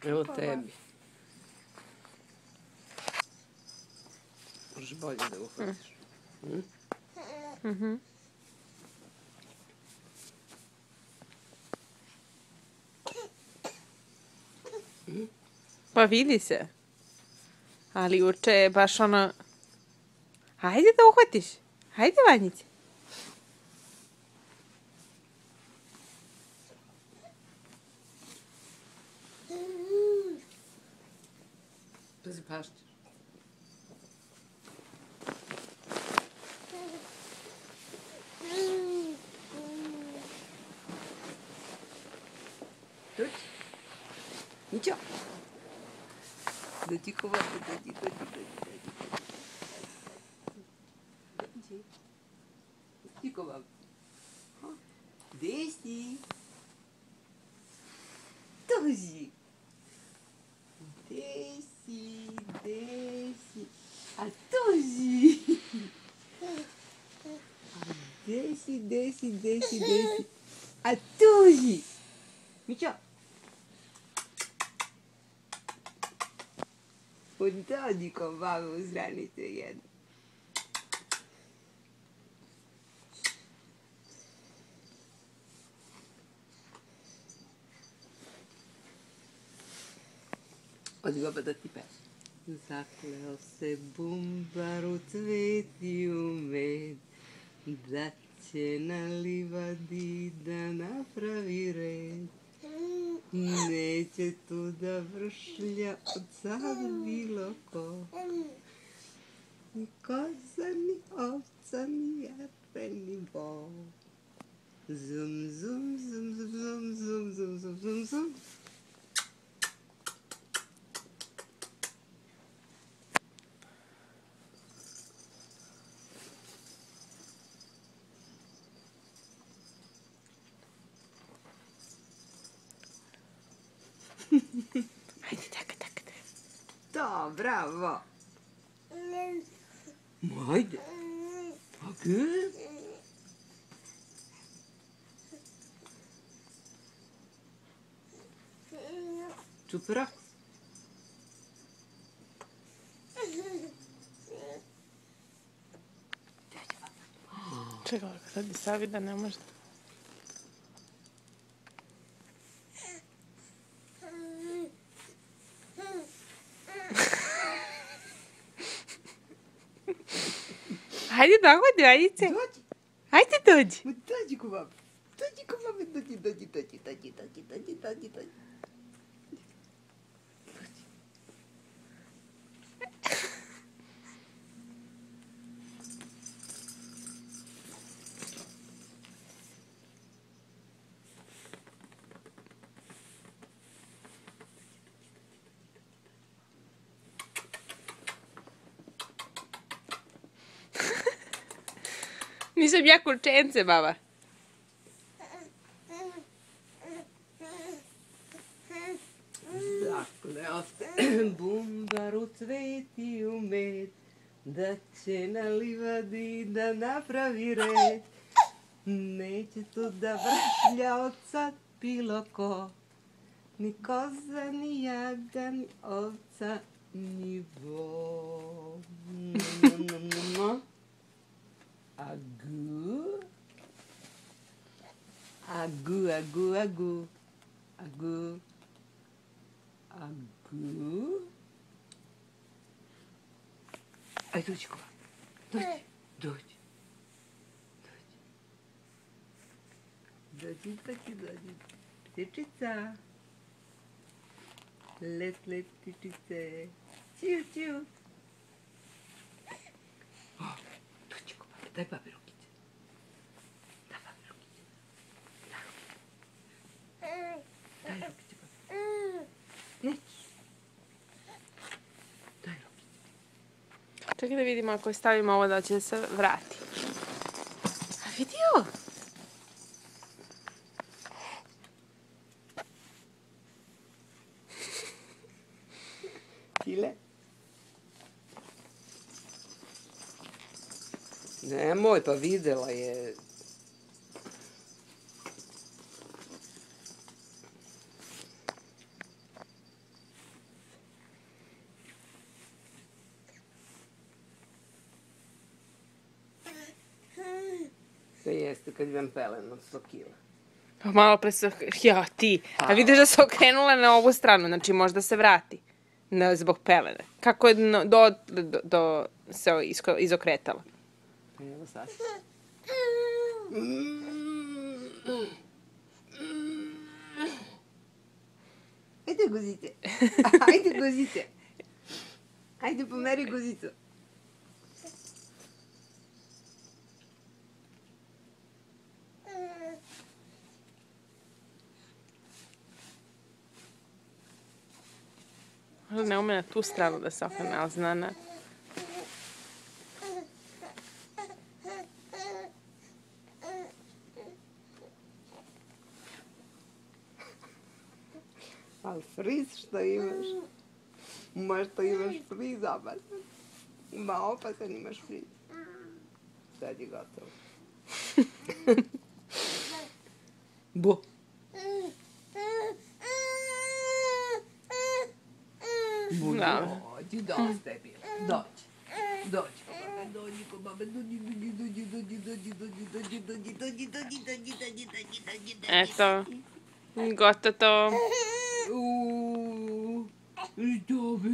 Evo tebi. Možeš bolje da uhvatiš. Pa vidi se. Ali juče je baš ono... Hajde da uhvatiš. Hajde, Vanjice. Pazi, pašćeš. Dođi. Nićo. Dođi ko vode, dođi. Dođi ko vode. Gdje si? Dođi. Gdje si? A dođi. Gdje si? A dođi. Mićo. Dođi ko mama uz ranicu jednu. Odi baba da ti peš. Zakleo se bumbar u cveti u med, da će na livadi da napravi red. Neće tu da vršlja od sad bilo ko, ni koza, ni ovca, ni jatre, ni bol. Zum, zum, zum, zum, zum, zum, zum, zum, zum, zum. Hajde, tako. To, bravo. Hajde. Hajde. Čupra. Čekaj, sad bi savi da ne može. Hajde dogodi, Vanjice. Dođi. Hajde dođi. Dođi ko mama. Dođi. Nisam ja kurčence, baba. Zakleo se bumbar u cveti u med, da će na livadi da napravi red. Neće tu da vršlja od sad bilo ko, ni koza, ni jaga, ni ovca, ni vol. Agu. Aj, dođi ko. Dođi. Ptičica. Let, ptičice. Ciu. Dođi ko, daj babi rukice. Daj rukice, babi. Daj rukice. Čekaj da vidimo ako stavimo ovo da će se vrati. A vidi ovo. Tile. Nemoj, pa videla je. Pa jeste, kad imam pelen od 100 kila. Pa malo pre se... Ja, ti. A vidiš da se okrenula na ovu stranu, znači možda se vrati. Zbog pelene. Kako je se izokretala? Evo sad. Ajde, guzice. Ajde, guzice. Ajde, pomeri guzicu. Možda ne ume na tu stranu da se okrene, ali zna na... Ali friz što imaš? Možda imaš friz opasan. Ima opasan, imaš friz. Sad je gotovo. Bo. Dođi, dosta je bilo. Dođi. Dođi ko babe, dođi ko babe, dođi. Eto. Gotovo to. Što bi?